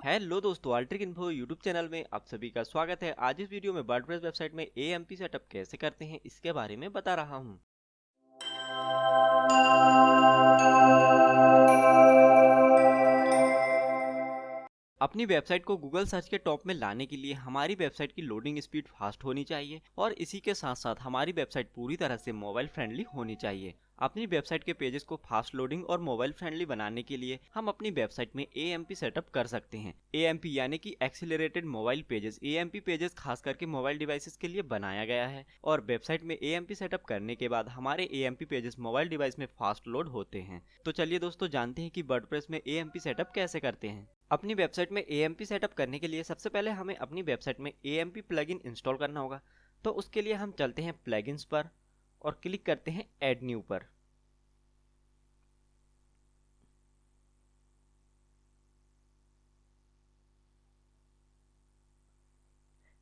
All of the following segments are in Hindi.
हेलो दोस्तों, अल्ट्रिक इन्फो यूट्यूब चैनल में आप सभी का स्वागत है। आज इस वीडियो में वर्डप्रेस वेबसाइट में एएमपी सेटअप कैसे करते हैं इसके बारे में बता रहा हूं। अपनी वेबसाइट को गूगल सर्च के टॉप में लाने के लिए हमारी वेबसाइट की लोडिंग स्पीड फास्ट होनी चाहिए और इसी के साथ साथ हमारी वेबसाइट पूरी तरह से मोबाइल फ्रेंडली होनी चाहिए। अपनी वेबसाइट के पेजेस को फास्ट लोडिंग और मोबाइल फ्रेंडली बनाने के लिए हम अपनी वेबसाइट में एएमपी सेटअप कर सकते हैं। एएमपी यानी कि accelerated mobile pages. AMP pages खास करके मोबाइल डिवाइसेस के लिए बनाया गया है और वेबसाइट में एएमपी सेटअप करने के बाद हमारे एएमपी पेजेस मोबाइल डिवाइस में फास्ट लोड होते हैं। तो चलिए दोस्तों, जानते हैं कि वर्डप्रेस में एएमपी सेटअप कैसे करते हैं। अपनी वेबसाइट में एएमपी सेटअप करने के लिए सबसे पहले हमें अपनी वेबसाइट में एएमपी प्लगइन इंस्टॉल करना होगा। तो उसके लिए हम चलते हैं प्लगइन्स पर और क्लिक करते हैं ऐड न्यू पर।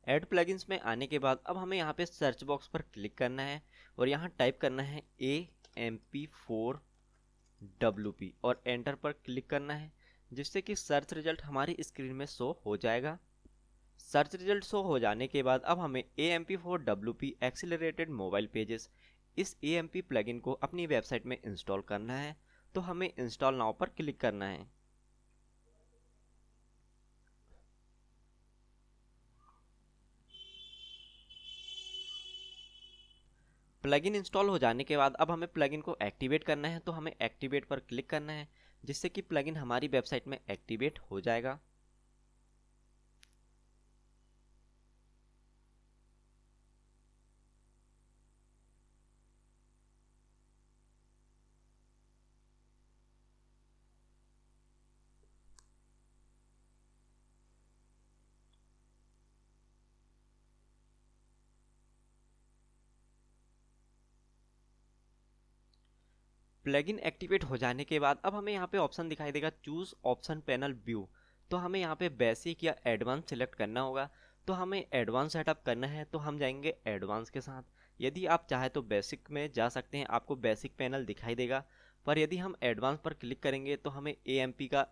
ऐड प्लगइन्स में आने के बाद अब हमें यहाँ पे सर्च बॉक्स पर क्लिक करना है और यहाँ टाइप करना है AMP4WP और एंटर पर क्लिक करना है, जिससे कि सर्च रिजल्ट हमारी स्क्रीन में शो हो जाएगा। सर्च रिजल्ट शो हो जाने के बाद अब हमें AMP4WP एक्सीलरेटेड मोबाइल पेजेस इस AMP प्लगइन को अपनी वेबसाइट में इंस्टॉल करना है। तो हमें इंस्टॉल नाउ पर क्लिक करना है। प्लगइन इंस्टॉल हो जाने के बाद अब हमें प्लगइन को एक्टिवेट करना है। तो हमें एक्टिवेट पर क्लिक करना है, जिससे कि प्लगइन हमारी वेबसाइट में एक्टिवेट हो जाएगा। प्लगइन एक्टिवेट हो जाने के बाद अब हमें यहाँ पे ऑप्शन दिखाई देगा चूज ऑप्शन पैनल व्यू। तो हमें यहाँ पे बेसिक या एडवांस सिलेक्ट करना होगा। तो हमें एडवांस सेटअप करना है तो हम जाएंगे एडवांस के साथ। यदि आप चाहे तो बेसिक में जा सकते हैं, आपको बेसिक पैनल दिखाई देगा। पर यदि हम एडवांस पर क्लिक करेंगे तो हमें एएमपी का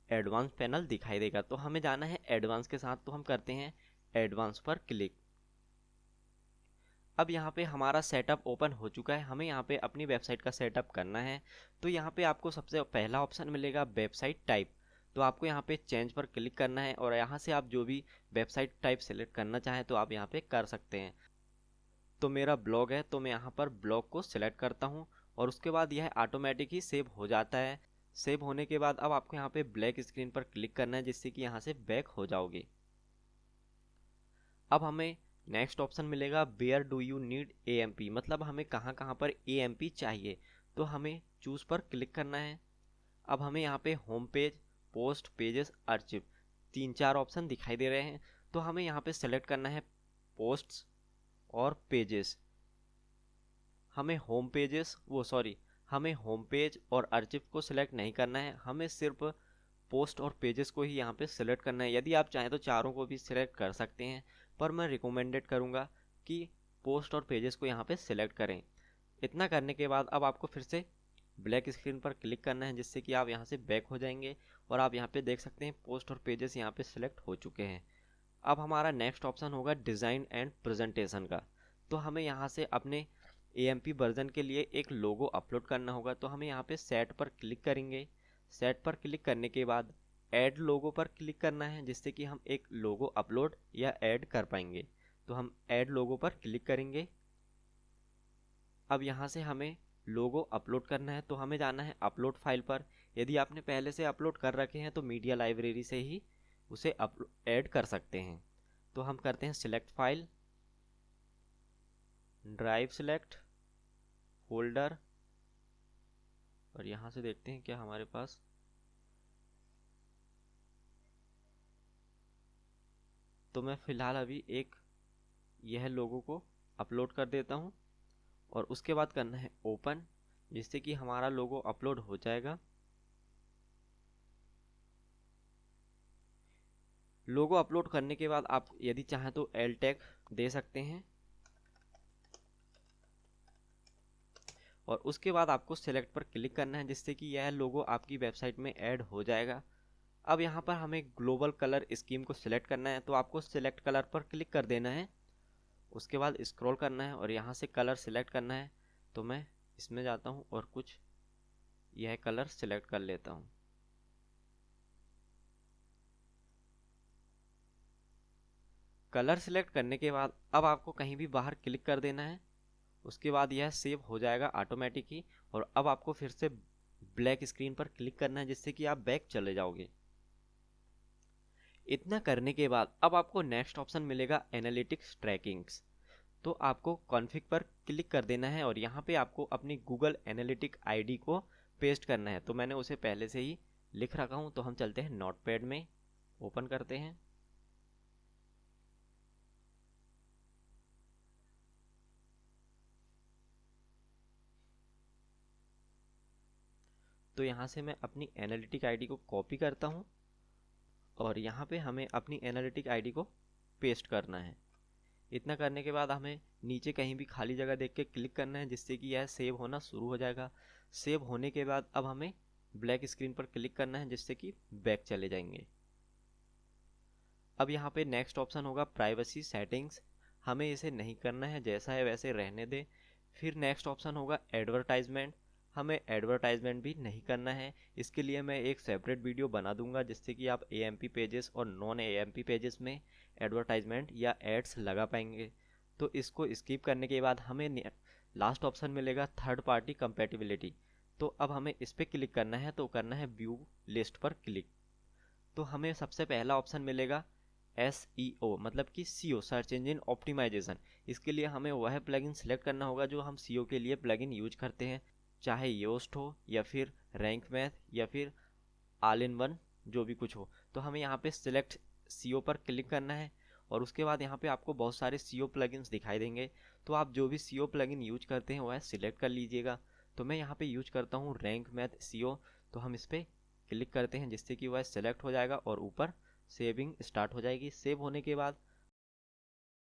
एडवांस पैनल दिखाई देगा। तो हमें जाना है एडवांस के साथ, तो हम करते हैं एडवांस पर क्लिक। अब यहाँ पे हमारा सेटअप ओपन हो चुका है। हमें यहाँ पे अपनी वेबसाइट का सेटअप करना है। तो यहाँ पे आपको सबसे पहला ऑप्शन मिलेगा वेबसाइट टाइप। तो आपको यहाँ पे चेंज पर क्लिक करना है और यहाँ से आप जो भी वेबसाइट टाइप सेलेक्ट करना चाहें तो आप यहाँ पे कर सकते हैं। तो मेरा ब्लॉग है तो मैं यहाँ पर ब्लॉग को सिलेक्ट करता हूँ और उसके बाद यह ऑटोमेटिक ही सेव हो जाता है। सेव होने के बाद अब आपको यहाँ पे ब्लैक स्क्रीन पर क्लिक करना है, जिससे कि यहाँ से बैक हो जाओगे। अब हमें नेक्स्ट ऑप्शन मिलेगा where do you need AMP, मतलब हमें कहाँ कहाँ पर एएमपी चाहिए। तो हमें चूज पर क्लिक करना है। अब हमें यहाँ पे home page, post, pages, archive तीन चार ऑप्शन दिखाई दे रहे हैं। तो हमें यहाँ पे सेलेक्ट करना है पोस्ट्स और पेजेस। हमें होम पेज और आर्चिव को सिलेक्ट नहीं करना है, हमें सिर्फ पोस्ट और पेजेस को ही यहाँ पे सिलेक्ट करना है। यदि आप चाहें तो चारों को भी सिलेक्ट कर सकते हैं, पर मैं रिकमेंडेड करूँगा कि पोस्ट और पेजेस को यहाँ पे सिलेक्ट करें। इतना करने के बाद अब आपको फिर से ब्लैक स्क्रीन पर क्लिक करना है, जिससे कि आप यहाँ से बैक हो जाएंगे और आप यहाँ पे देख सकते हैं पोस्ट और पेजेस यहाँ पे सिलेक्ट हो चुके हैं। अब हमारा नेक्स्ट ऑप्शन होगा डिज़ाइन एंड प्रेजेंटेशन का। तो हमें यहाँ से अपने एएमपी वर्जन के लिए एक लोगो अपलोड करना होगा। तो हमें यहाँ पे सेट पर क्लिक करेंगे। सेट पर क्लिक करने के बाद ऐड लोगो पर क्लिक करना है, जिससे कि हम एक लोगो अपलोड या ऐड कर पाएंगे। तो हम ऐड लोगो पर क्लिक करेंगे। अब यहाँ से हमें लोगो अपलोड करना है तो हमें जाना है अपलोड फाइल पर। यदि आपने पहले से अपलोड कर रखे हैं तो मीडिया लाइब्रेरी से ही उसे ऐड कर सकते हैं। तो हम करते हैं select file, drive select, folder, और यहाँ से देखते हैं क्या हमारे पास। तो मैं फ़िलहाल अभी एक यह लोगो को अपलोड कर देता हूँ और उसके बाद करना है ओपन, जिससे कि हमारा लोगो अपलोड हो जाएगा। लोगो अपलोड करने के बाद आप यदि चाहें तो एल टैग दे सकते हैं और उसके बाद आपको सेलेक्ट पर क्लिक करना है, जिससे कि यह लोगो आपकी वेबसाइट में ऐड हो जाएगा। अब यहाँ पर हमें ग्लोबल कलर स्कीम को सिलेक्ट करना है, तो आपको सिलेक्ट कलर पर क्लिक कर देना है। उसके बाद स्क्रॉल करना है और यहाँ से कलर सिलेक्ट करना है। तो मैं इसमें जाता हूँ और कुछ यह कलर सिलेक्ट कर लेता हूँ। कलर सिलेक्ट करने के बाद अब आपको कहीं भी बाहर क्लिक कर देना है। उसके बाद यह सेव हो जाएगा ऑटोमेटिक ही। और अब आपको फिर से ब्लैक स्क्रीन पर क्लिक करना है, जिससे कि आप बैक चले जाओगे। इतना करने के बाद अब आपको नेक्स्ट ऑप्शन मिलेगा एनालिटिक्स ट्रैकिंग्स। तो आपको कॉन्फ़िग पर क्लिक कर देना है और यहाँ पे आपको अपनी गूगल एनालिटिक आईडी को पेस्ट करना है। तो मैंने उसे पहले से ही लिख रखा हूँ। तो हम चलते हैं नोटपैड में, ओपन करते हैं। तो यहाँ से मैं अपनी एनालिटिक आईडी को कॉपी करता हूँ और यहाँ पे हमें अपनी एनालिटिक आईडी को पेस्ट करना है। इतना करने के बाद हमें नीचे कहीं भी खाली जगह देख के क्लिक करना है, जिससे कि यह सेव होना शुरू हो जाएगा। सेव होने के बाद अब हमें ब्लैक स्क्रीन पर क्लिक करना है, जिससे कि बैक चले जाएंगे। अब यहाँ पे नेक्स्ट ऑप्शन होगा प्राइवेसी सेटिंग्स। हमें इसे नहीं करना है, जैसा है वैसे रहने दें। फिर नेक्स्ट ऑप्शन होगा एडवर्टाइजमेंट। हमें एडवर्टाइजमेंट भी नहीं करना है। इसके लिए मैं एक सेपरेट वीडियो बना दूंगा, जिससे कि आप एएमपी पेजेस और नॉन एएमपी पेजेस में एडवर्टाइजमेंट या एड्स लगा पाएंगे। तो इसको स्किप करने के बाद हमें लास्ट ऑप्शन मिलेगा थर्ड पार्टी कंपेटिबिलिटी। तो अब हमें इस पर क्लिक करना है, तो करना है व्यू लिस्ट पर क्लिक। तो हमें सबसे पहला ऑप्शन मिलेगा SEO, मतलब कि सीओ, सर्च इंजन ऑप्टिमाइजेशन। इसके लिए हमें वह प्लगइन सेलेक्ट करना होगा जो हम सीओ के लिए प्लगइन यूज करते हैं, चाहे योस्ट हो या फिर रैंक मैथ या फिर ऑल इन वन, जो भी कुछ हो। तो हमें यहाँ पे सिलेक्ट सीओ पर क्लिक करना है और उसके बाद यहाँ पे आपको बहुत सारे सीओ प्लगइन्स दिखाई देंगे। तो आप जो भी सीओ प्लगइन यूज करते हैं वह सिलेक्ट कर लीजिएगा। तो मैं यहाँ पे यूज करता हूँ रैंक मैथ सीओ। तो हम इस पर क्लिक करते हैं, जिससे कि वह सिलेक्ट हो जाएगा और ऊपर सेविंग स्टार्ट हो जाएगी। सेव होने के बाद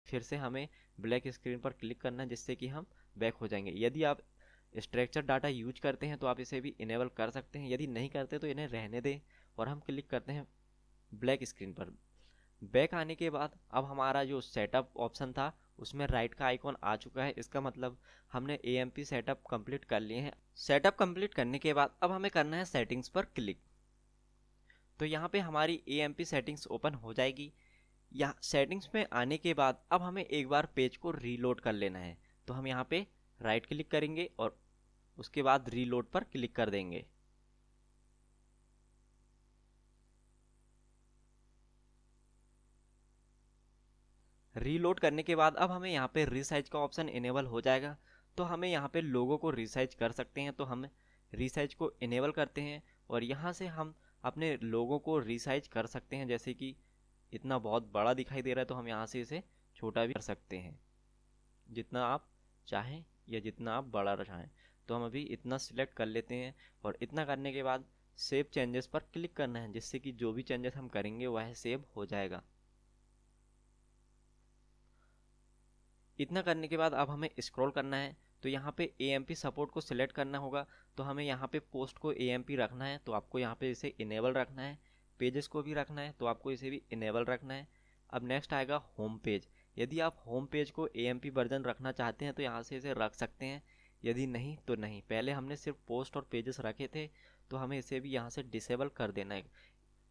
फिर से हमें ब्लैक स्क्रीन पर क्लिक करना है, जिससे कि हम बैक हो जाएंगे। यदि आप स्ट्रक्चर डाटा यूज करते हैं तो आप इसे भी इनेबल कर सकते हैं, यदि नहीं करते तो इन्हें रहने दें। और हम क्लिक करते हैं ब्लैक स्क्रीन पर। बैक आने के बाद अब हमारा जो सेटअप ऑप्शन था उसमें राइट का आइकॉन आ चुका है। इसका मतलब हमने एएमपी सेटअप कंप्लीट कर लिए हैं। सेटअप कंप्लीट करने के बाद अब हमें करना है सेटिंग्स पर क्लिक। तो यहाँ पे हमारी एएमपी सेटिंग्स ओपन हो जाएगी। यहाँ सेटिंग्स में आने के बाद अब हमें एक बार पेज को रीलोड कर लेना है। तो हम यहाँ पे राइट क्लिक करेंगे और उसके बाद रीलोड पर क्लिक कर देंगे। रीलोड करने के बाद अब हमें यहाँ पे रीसाइज का ऑप्शन इनेबल हो जाएगा। तो हमें यहाँ पे लोगों को रीसाइज कर सकते हैं। तो हम रीसाइज को इनेबल करते हैं और यहाँ से हम अपने लोगों को रीसाइज कर सकते हैं। जैसे कि इतना बहुत बड़ा दिखाई दे रहा है, तो हम यहाँ से इसे छोटा भी कर सकते हैं, जितना आप चाहें या जितना आप बड़ा चाहें। तो हम अभी इतना सिलेक्ट कर लेते हैं और इतना करने के बाद सेव चेंजेस पर क्लिक करना है, जिससे कि जो भी चेंजेस हम करेंगे वह सेव हो जाएगा। इतना करने के बाद अब हमें स्क्रॉल करना है। तो यहाँ पे AMP सपोर्ट को सिलेक्ट करना होगा। तो हमें यहाँ पे पोस्ट को AMP रखना है, तो आपको यहाँ पे इसे इनेबल रखना है। पेजेस को भी रखना है, तो आपको इसे भी इनेबल रखना है। अब नेक्स्ट आएगा होम पेज। यदि आप होम पेज को AMP वर्जन रखना चाहते हैं तो यहाँ से इसे रख सकते हैं, यदि नहीं तो नहीं। पहले हमने सिर्फ पोस्ट और पेजेस रखे थे, तो हमें इसे भी यहाँ से डिसेबल कर देना है।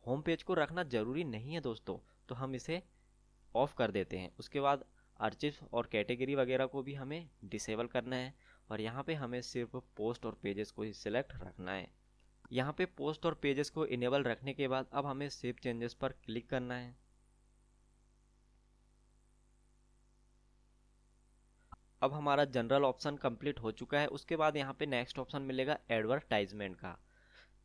होम पेज को रखना ज़रूरी नहीं है दोस्तों, तो हम इसे ऑफ कर देते हैं। उसके बाद आर्चिव्स और कैटेगरी वगैरह को भी हमें डिसेबल करना है और यहाँ पे हमें सिर्फ पोस्ट और पेजेस को ही सिलेक्ट रखना है। यहाँ पे पोस्ट और पेजेस को इनेबल रखने के बाद अब हमें सेव चेंजेस पर क्लिक करना है। अब हमारा जनरल ऑप्शन कंप्लीट हो चुका है। उसके बाद यहाँ पे नेक्स्ट ऑप्शन मिलेगा एडवर्टाइजमेंट का।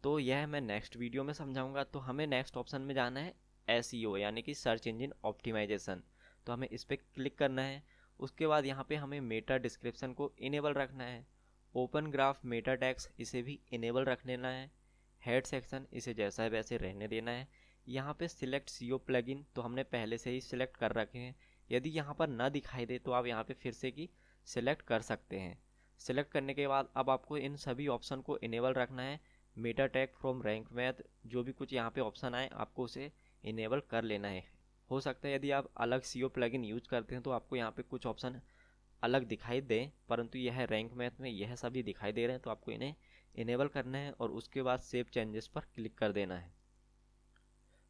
तो यह मैं नेक्स्ट वीडियो में समझाऊंगा। तो हमें नेक्स्ट ऑप्शन में जाना है SEO, यानी कि सर्च इंजन ऑप्टिमाइजेशन। तो हमें इस पर क्लिक करना है। उसके बाद यहाँ पे हमें मेटा डिस्क्रिप्शन को इनेबल रखना है। ओपन ग्राफ मेटा टैग्स इसे भी इनेबल रख लेना है। हेड सेक्शन इसे जैसा है वैसे रहने देना है। यहाँ पे सिलेक्ट सीओ प्लगइन तो हमने पहले से ही सिलेक्ट कर रखे हैं। यदि यहाँ पर ना दिखाई दे तो आप यहाँ पे फिर से की सिलेक्ट कर सकते हैं। सिलेक्ट करने के बाद अब आपको इन सभी ऑप्शन को इनेबल रखना है। Meta tag from rank math, जो भी कुछ यहाँ पे ऑप्शन आए आपको उसे इनेबल कर लेना है। हो सकता है यदि आप अलग सीओ प्लगइन यूज करते हैं तो आपको यहाँ पे कुछ ऑप्शन अलग दिखाई दे, परंतु यह रैंक मैथ में यह सभी दिखाई दे रहे हैं, तो आपको इन्हें इनेबल करना है और उसके बाद सेव चेंजेस पर क्लिक कर देना है।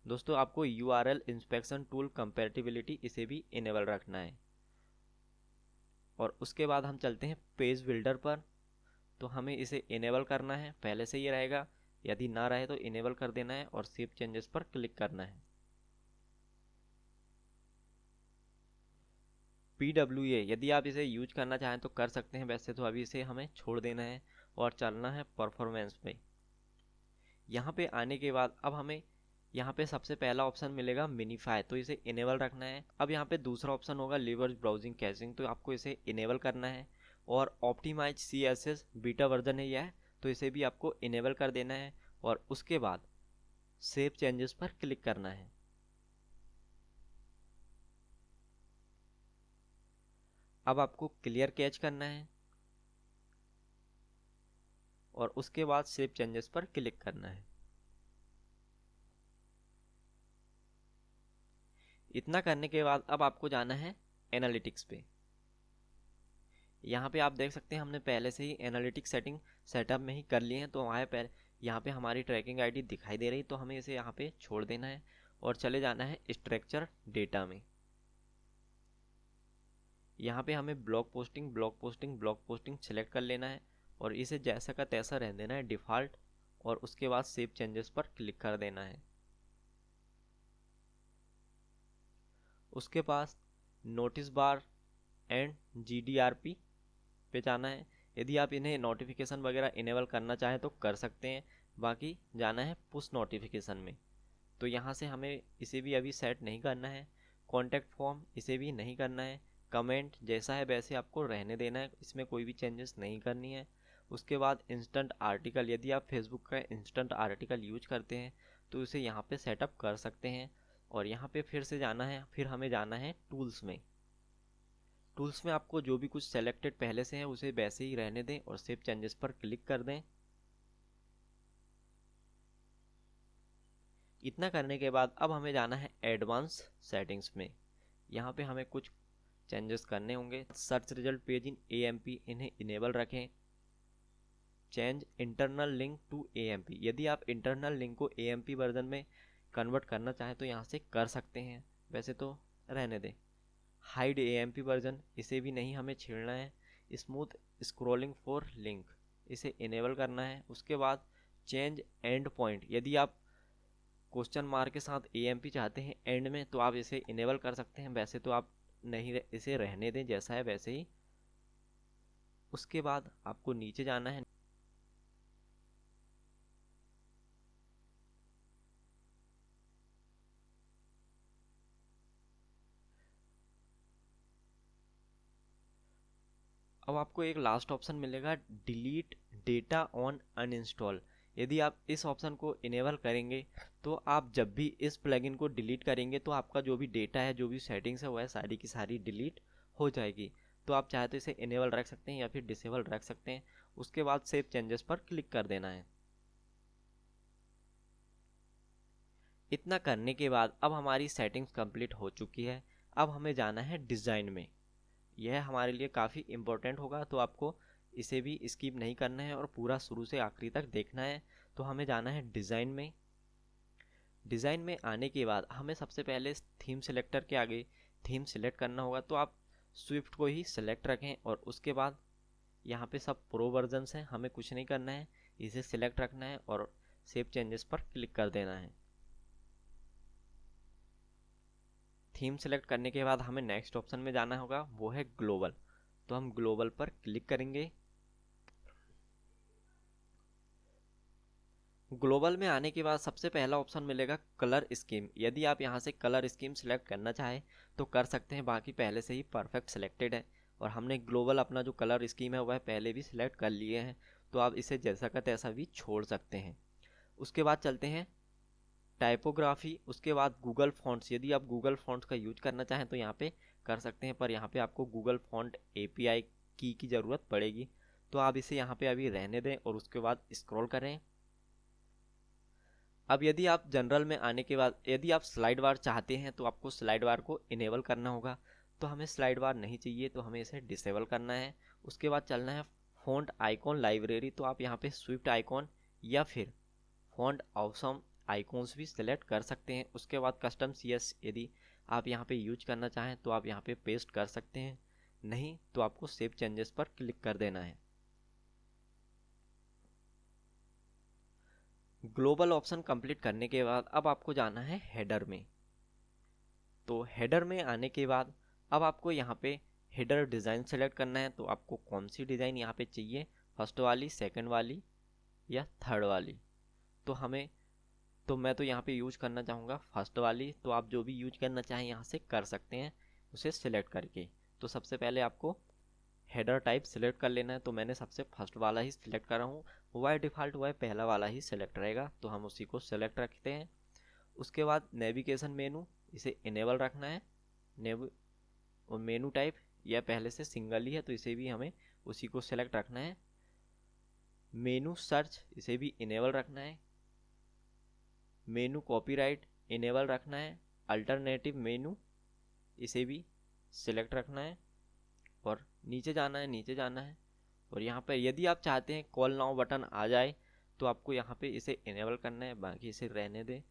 दोस्तों आपको URL इंस्पेक्शन टूल कंपैटिबिलिटी इसे भी इनेबल रखना है। और उसके बाद हम चलते हैं पेज बिल्डर पर, तो हमें इसे इनेबल करना है, पहले से ही रहेगा, यदि ना रहे तो इनेबल कर देना है और सेव चेंजेस पर क्लिक करना है। PWA यदि आप इसे यूज करना चाहें तो कर सकते हैं, वैसे तो अभी इसे हमें छोड़ देना है और चलना है परफॉर्मेंस पे। यहाँ पे आने के बाद अब हमें यहाँ पे सबसे पहला ऑप्शन मिलेगा मिनीफाई, तो इसे इनेबल रखना है। अब यहाँ पे दूसरा ऑप्शन होगा लिवर्स ब्राउजिंग कैशिंग, तो आपको इसे इनेबल करना है। और ऑप्टिमाइज CSS बीटा वर्जन है यह, तो इसे भी आपको इनेबल कर देना है और उसके बाद सेव चेंजेस पर क्लिक करना है। अब आपको क्लियर कैच करना है और उसके बाद सेव चेंजेस पर क्लिक करना है। इतना करने के बाद अब आपको जाना है एनालिटिक्स पे। यहाँ पे आप देख सकते हैं हमने पहले से ही एनालिटिक्स सेटिंग सेटअप में ही कर लिए हैं, तो वहाँ पे यहाँ पे हमारी ट्रैकिंग आईडी दिखाई दे रही, तो हमें इसे यहाँ पे छोड़ देना है और चले जाना है स्ट्रक्चर डेटा में। यहाँ पे हमें ब्लॉग पोस्टिंग सेलेक्ट कर लेना है और इसे जैसा का तैसा रहने देना है डिफ़ॉल्ट, और उसके बाद सेव चेंजेस पर क्लिक कर देना है। उसके पास नोटिस बार एंड GDRP पे जाना है। यदि आप इन्हें नोटिफिकेशन वगैरह इनेबल करना चाहें तो कर सकते हैं, बाकी जाना है पुश नोटिफिकेशन में, तो यहाँ से हमें इसे भी अभी सेट नहीं करना है। कॉन्टैक्ट फॉर्म इसे भी नहीं करना है। कमेंट जैसा है वैसे आपको रहने देना है, इसमें कोई भी चेंजेस नहीं करनी है। उसके बाद इंस्टेंट आर्टिकल, यदि आप फेसबुक का इंस्टेंट आर्टिकल यूज करते हैं तो उसे यहाँ पे सेटअप कर सकते हैं। और यहाँ पे फिर से जाना है, फिर हमें जाना है टूल्स में। टूल्स में आपको जो भी कुछ सेलेक्टेड पहले से है उसे वैसे ही रहने दें और सेव चेंजेस पर क्लिक कर दें। इतना करने के बाद अब हमें जाना है एडवांस सेटिंग्स में। यहाँ पे हमें कुछ चेंजेस करने होंगे। Search result page in AMP इन्हें इनेबल रखें। Change internal link to AMP, यदि आप इंटरनल लिंक को AMP वर्जन में कन्वर्ट करना चाहें तो यहाँ से कर सकते हैं, वैसे तो रहने दें। हाइड AMP वर्जन इसे भी नहीं हमें छेड़ना है। स्मूथ स्क्रॉलिंग फॉर लिंक इसे इनेबल करना है। उसके बाद चेंज एंड पॉइंट, यदि आप क्वेश्चन मार्क के साथ AMP चाहते हैं एंड में तो आप इसे इनेबल कर सकते हैं, वैसे तो आप नहीं इसे रहने दें जैसा है वैसे ही। उसके बाद आपको नीचे जाना है। अब आपको एक लास्ट ऑप्शन मिलेगा डिलीट डेटा ऑन अनइंस्टॉल। यदि आप इस ऑप्शन को इनेबल करेंगे तो आप जब भी इस प्लगइन को डिलीट करेंगे तो आपका जो भी डेटा है, जो भी सेटिंग्स है, वह सारी की सारी डिलीट हो जाएगी। तो आप चाहे तो इसे इनेबल रख सकते हैं या फिर डिसेबल रख सकते हैं। उसके बाद सेव चेंजेस पर क्लिक कर देना है। इतना करने के बाद अब हमारी सेटिंग्स कंप्लीट हो चुकी है। अब हमें जाना है डिज़ाइन में। यह हमारे लिए काफ़ी इम्पोर्टेंट होगा, तो आपको इसे भी स्किप नहीं करना है और पूरा शुरू से आखिरी तक देखना है। तो हमें जाना है डिज़ाइन में। डिज़ाइन में आने के बाद हमें सबसे पहले थीम सेलेक्टर के आगे थीम सेलेक्ट करना होगा, तो आप स्विफ्ट को ही सेलेक्ट रखें और उसके बाद यहाँ पे सब प्रो वर्जन्स हैं, हमें कुछ नहीं करना है, इसे सिलेक्ट रखना है और सेव चेंजेस पर क्लिक कर देना है। थीम सेलेक्ट करने के बाद हमें नेक्स्ट ऑप्शन में जाना होगा, वो है ग्लोबल, तो हम ग्लोबल पर क्लिक करेंगे। ग्लोबल में आने के बाद सबसे पहला ऑप्शन मिलेगा कलर स्कीम। यदि आप यहाँ से कलर स्कीम सेलेक्ट करना चाहें तो कर सकते हैं, बाकी पहले से ही परफेक्ट सेलेक्टेड है और हमने ग्लोबल अपना जो कलर स्कीम है वह पहले भी सिलेक्ट कर लिए हैं, तो आप इसे जैसा का तैसा भी छोड़ सकते हैं। उसके बाद चलते हैं टाइपोग्राफी। उसके बाद गूगल फॉन्ट्स, यदि आप गूगल फॉन्ट्स का यूज करना चाहें तो यहाँ पे कर सकते हैं, पर यहाँ पे आपको गूगल फॉन्ट API की ज़रूरत पड़ेगी, तो आप इसे यहाँ पे अभी रहने दें और उसके बाद स्क्रॉल करें। अब यदि आप जनरल में आने के बाद यदि आप स्लाइड बार चाहते हैं तो आपको स्लाइड बार को इनेबल करना होगा। तो हमें स्लाइड बार नहीं चाहिए तो हमें इसे डिसेबल करना है। उसके बाद चलना है फ़ॉन्ट आइकॉन लाइब्रेरी। तो आप यहाँ पे स्विफ्ट आइकॉन या फिर फ़ॉन्ट ऑसम आइकॉन्स भी सिलेक्ट कर सकते हैं। उसके बाद कस्टम सीएस यदि आप यहाँ पे यूज करना चाहें तो आप यहाँ पे पेस्ट कर सकते हैं, नहीं तो आपको सेव चेंजेस पर क्लिक कर देना है। ग्लोबल ऑप्शन कंप्लीट करने के बाद अब आपको जाना है हेडर में। तो हेडर में आने के बाद अब आपको यहाँ पे हेडर डिज़ाइन सेलेक्ट करना है। तो आपको कौन सी डिज़ाइन यहाँ पे चाहिए, फर्स्ट वाली, सेकंड वाली या थर्ड वाली। तो मैं तो यहाँ पे यूज करना चाहूँगा फर्स्ट वाली। तो आप जो भी यूज करना चाहें यहाँ से कर सकते हैं उसे सिलेक्ट करके। तो सबसे पहले आपको हेडर टाइप सिलेक्ट कर लेना है। तो मैंने सबसे फर्स्ट वाला ही सिलेक्ट करा हूँ, वाई डिफ़ॉल्ट वाई पहला वाला ही सिलेक्ट रहेगा, तो हम उसी को सिलेक्ट रखते हैं। उसके बाद नेविगेशन मेनू इसे इनेबल रखना है। और मेनू टाइप यह पहले से सिंगल ही है तो इसे भी हमें उसी को सिलेक्ट रखना है। मेनू सर्च इसे भी इनेबल रखना है। मेनू कॉपीराइट इनेबल रखना है। अल्टरनेटिव मेनू इसे भी सिलेक्ट रखना है और नीचे जाना है, नीचे जाना है। और यहाँ पर यदि आप चाहते हैं कॉल नाउ बटन आ जाए तो आपको यहाँ पे इसे इनेबल करना है, बाकी इसे रहने दें।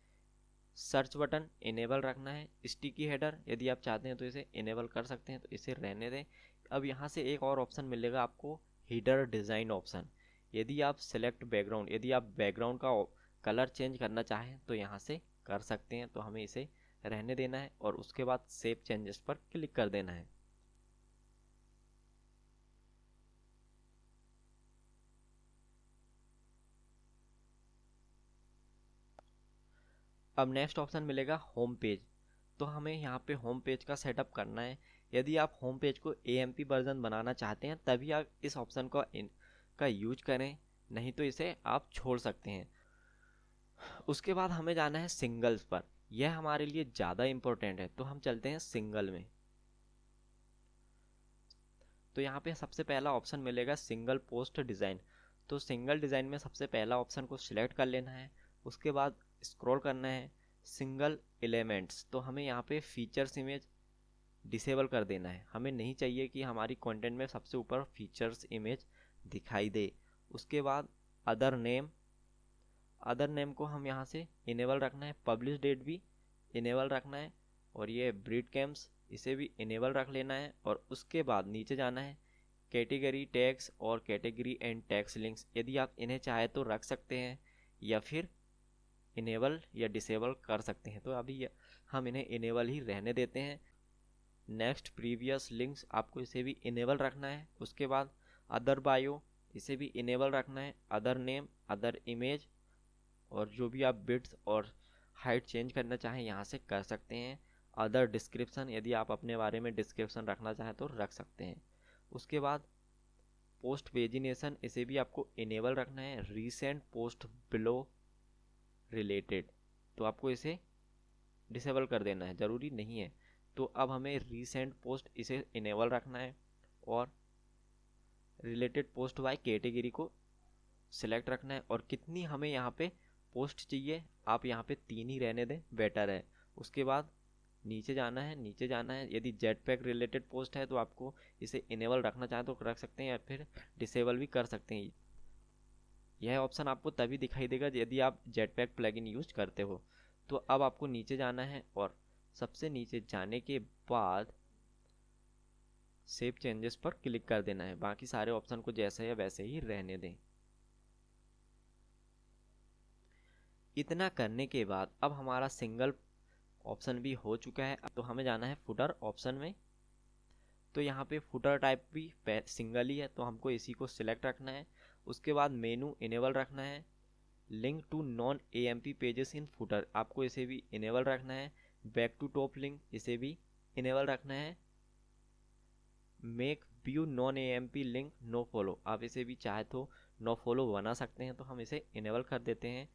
सर्च बटन इनेबल रखना है। स्टिकी हेडर यदि आप चाहते हैं तो इसे इनेबल कर सकते हैं, तो इसे रहने दें। अब यहाँ से एक और ऑप्शन मिलेगा आपको, हेडर डिज़ाइन ऑप्शन। यदि आप सेलेक्ट बैकग्राउंड, यदि आप बैकग्राउंड का कलर चेंज करना चाहें तो यहाँ से कर सकते हैं, तो हमें इसे रहने देना है और उसके बाद सेव चेंजेस पर क्लिक कर देना है। अब नेक्स्ट ऑप्शन मिलेगा होम पेज। तो हमें यहाँ पे होम पेज का सेटअप करना है। यदि आप होम पेज को AMP वर्जन बनाना चाहते हैं तभी आप इस ऑप्शन का यूज करें, नहीं तो इसे आप छोड़ सकते हैं। उसके बाद हमें जाना है सिंगल्स पर, यह हमारे लिए ज़्यादा इम्पोर्टेंट है, तो हम चलते हैं सिंगल में। तो यहाँ पे सबसे पहला ऑप्शन मिलेगा सिंगल पोस्ट डिज़ाइन। तो सिंगल डिज़ाइन में सबसे पहला ऑप्शन को सिलेक्ट कर लेना है। उसके बाद स्क्रॉल करना है सिंगल एलिमेंट्स। तो हमें यहाँ पे फीचर्स इमेज डिसेबल कर देना है, हमें नहीं चाहिए कि हमारी कंटेंट में सबसे ऊपर फीचर्स इमेज दिखाई दे। उसके बाद अदर नेम को हम यहाँ से इनेबल रखना है। पब्लिश डेट भी इनेबल रखना है और ये ब्रीड कैम्स इसे भी इनेबल रख लेना है। और उसके बाद नीचे जाना है कैटेगरी टैग्स और कैटेगरी एंड टैग्स लिंक्स, यदि आप इन्हें चाहे तो रख सकते हैं या फिर इनेबल या डिसेबल कर सकते हैं। तो अभी हम इन्हें इनेबल ही रहने देते हैं। नेक्स्ट प्रीवियस लिंक्स आपको इसे भी इनेबल रखना है। उसके बाद अदर बायो इसे भी इनेबल रखना है। अदर नेम, अदर इमेज और जो भी आप बिट्स और हाइट चेंज करना चाहें यहाँ से कर सकते हैं। अदर डिस्क्रिप्शन, यदि आप अपने बारे में डिस्क्रिप्शन रखना चाहें तो रख सकते हैं। उसके बाद पोस्ट पेजिनेशन इसे भी आपको इनेबल रखना है। रीसेंट पोस्ट बिलो रिलेटेड तो आपको इसे डिसेबल कर देना है, ज़रूरी नहीं है। तो अब हमें रीसेंट पोस्ट इसे इनेबल रखना है और रिलेटेड पोस्ट बाय कैटेगरी को सिलेक्ट रखना है। और कितनी हमें यहाँ पे पोस्ट चाहिए, आप यहाँ पे 3 ही रहने दें, बेटर है। उसके बाद नीचे जाना है, नीचे जाना है। यदि जेट पैक रिलेटेड पोस्ट है तो आपको इसे इनेबल रखना चाहें तो रख सकते हैं या फिर डिसेबल भी कर सकते हैं। यह ऑप्शन आपको तभी दिखाई देगा यदि आप जेट पैक प्लगइन यूज करते हो। तो अब आपको नीचे जाना है और सबसे नीचे जाने के बाद सेव चेंजेस पर क्लिक कर देना है। बाकी सारे ऑप्शन को जैसे है वैसे ही रहने दें। इतना करने के बाद अब हमारा सिंगल ऑप्शन भी हो चुका है। अब तो हमें जाना है फुटर ऑप्शन में। तो यहाँ पे फुटर टाइप भी सिंगल ही है तो हमको इसी को सिलेक्ट रखना है। उसके बाद मेनू इनेबल रखना है। Link to non AMP pages in footer आपको इसे भी इनेबल रखना है। बैक टू टॉप लिंक इसे भी इनेबल रखना है। Make view non AMP link no follow, आप इसे भी चाहे तो नो फॉलो बना सकते हैं, तो हम इसे इनेबल कर देते हैं।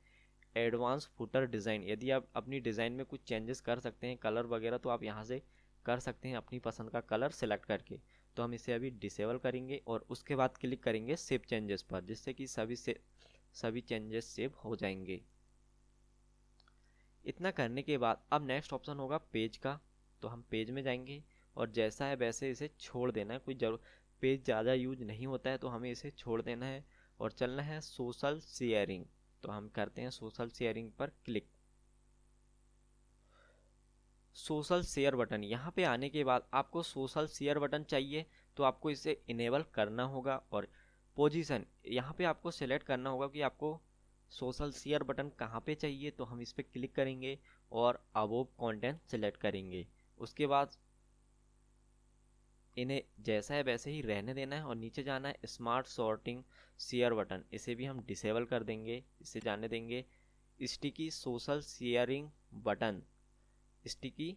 एडवांस फुटर डिज़ाइन, यदि आप अपनी डिज़ाइन में कुछ चेंजेस कर सकते हैं कलर वगैरह तो आप यहाँ से कर सकते हैं अपनी पसंद का कलर सेलेक्ट करके। तो हम इसे अभी डिसेबल करेंगे और उसके बाद क्लिक करेंगे सेव चेंजेस पर, जिससे कि सभी चेंजेस सेव हो जाएंगे। इतना करने के बाद अब नेक्स्ट ऑप्शन होगा पेज का, तो हम पेज में जाएंगे और जैसा है वैसे इसे छोड़ देना है। कोई जरूर पेज ज़्यादा यूज नहीं होता है तो हमें इसे छोड़ देना है और चलना है सोशल शेयरिंग। तो हम करते हैं सोशल शेयरिंग पर क्लिक। सोशल शेयर बटन, यहाँ पे आने के बाद आपको सोशल शेयर बटन चाहिए तो आपको इसे इनेबल करना होगा। और पोजीशन, यहाँ पे आपको सेलेक्ट करना होगा कि आपको सोशल शेयर बटन कहाँ पे चाहिए, तो हम इस पर क्लिक करेंगे और अबोव कंटेंट सेलेक्ट करेंगे। उसके बाद इन्हें जैसा है वैसे ही रहने देना है और नीचे जाना है स्मार्ट सॉर्टिंग शेयर बटन, इसे भी हम डिसेबल कर देंगे, इसे जाने देंगे sticky social sharing button. Sticky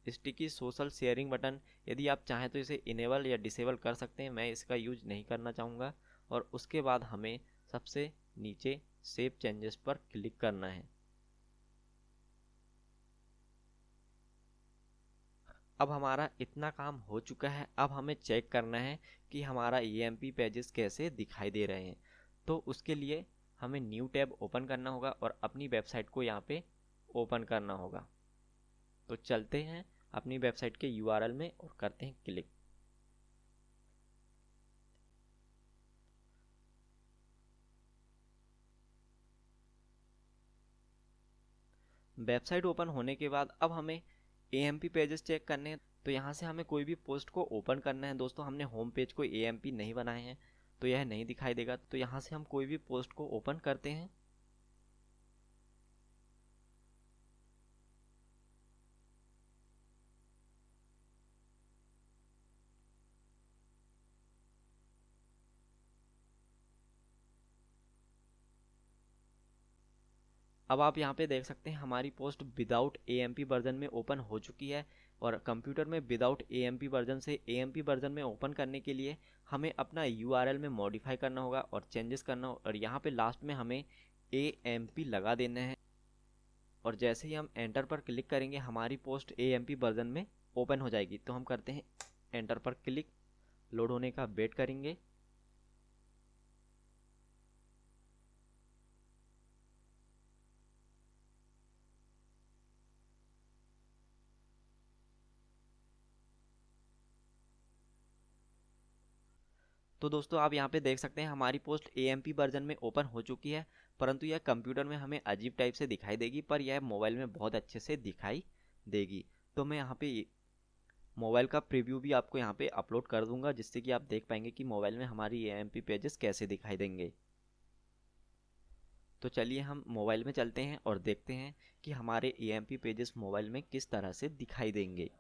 sticky social sharing button, यदि आप चाहें तो इसे इनेबल या डिसेबल कर सकते हैं, मैं इसका यूज नहीं करना चाहूँगा। और उसके बाद हमें सबसे नीचे सेव चेंजेस पर क्लिक करना है। अब हमारा इतना काम हो चुका है, अब हमें चेक करना है कि हमारा EMP पेजेस कैसे दिखाई दे रहे हैं। तो उसके लिए हमें न्यू टैब ओपन करना होगा और अपनी वेबसाइट को यहाँ पे ओपन करना होगा। तो चलते हैं अपनी वेबसाइट के URL में और करते हैं क्लिक। वेबसाइट ओपन होने के बाद अब हमें AMP पेजेस चेक करने हैं। तो यहाँ से हमें कोई भी पोस्ट को ओपन करना है। दोस्तों हमने होम पेज को AMP नहीं बनाए हैं तो यह नहीं दिखाई देगा। तो यहाँ से हम कोई भी पोस्ट को ओपन करते हैं। अब आप यहाँ पे देख सकते हैं हमारी पोस्ट विदाउट AMP वर्जन में ओपन हो चुकी है। और कंप्यूटर में विदाउट AMP वर्जन से AMP वर्जन में ओपन करने के लिए हमें अपना URL में मॉडिफाई करना होगा और चेंजेस करना होगा और यहाँ पे लास्ट में हमें AMP लगा देना है। और जैसे ही हम एंटर पर क्लिक करेंगे हमारी पोस्ट AMP वर्जन में ओपन हो जाएगी। तो हम करते हैं एंटर पर क्लिक, लोड होने का वेट करेंगे। तो दोस्तों आप यहाँ पे देख सकते हैं हमारी पोस्ट AMP वर्जन में ओपन हो चुकी है, परंतु यह कंप्यूटर में हमें अजीब टाइप से दिखाई देगी, पर यह मोबाइल में बहुत अच्छे से दिखाई देगी। तो मैं यहाँ पे मोबाइल का प्रीव्यू भी आपको यहाँ पे अपलोड कर दूंगा, जिससे कि आप देख पाएंगे कि मोबाइल में हमारी AMP पेजेस कैसे दिखाई देंगे। तो चलिए हम मोबाइल में चलते हैं और देखते हैं कि हमारे AMP पेजेस मोबाइल में किस तरह से दिखाई देंगे।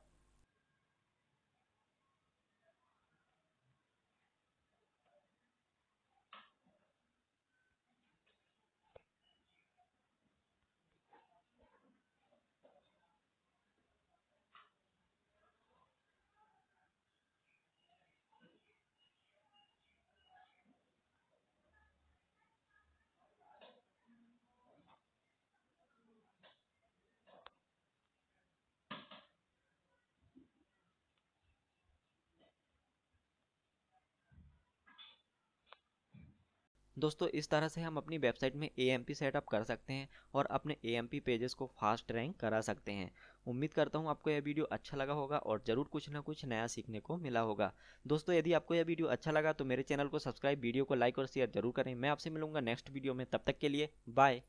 दोस्तों इस तरह से हम अपनी वेबसाइट में AMP सेटअप कर सकते हैं और अपने AMP पेजेस को फास्ट रैंक करा सकते हैं। उम्मीद करता हूँ आपको यह वीडियो अच्छा लगा होगा और ज़रूर कुछ ना कुछ नया सीखने को मिला होगा। दोस्तों यदि आपको यह वीडियो अच्छा लगा तो मेरे चैनल को सब्सक्राइब, वीडियो को लाइक और शेयर जरूर करें। मैं आपसे मिलूंगा नेक्स्ट वीडियो में, तब तक के लिए बाय।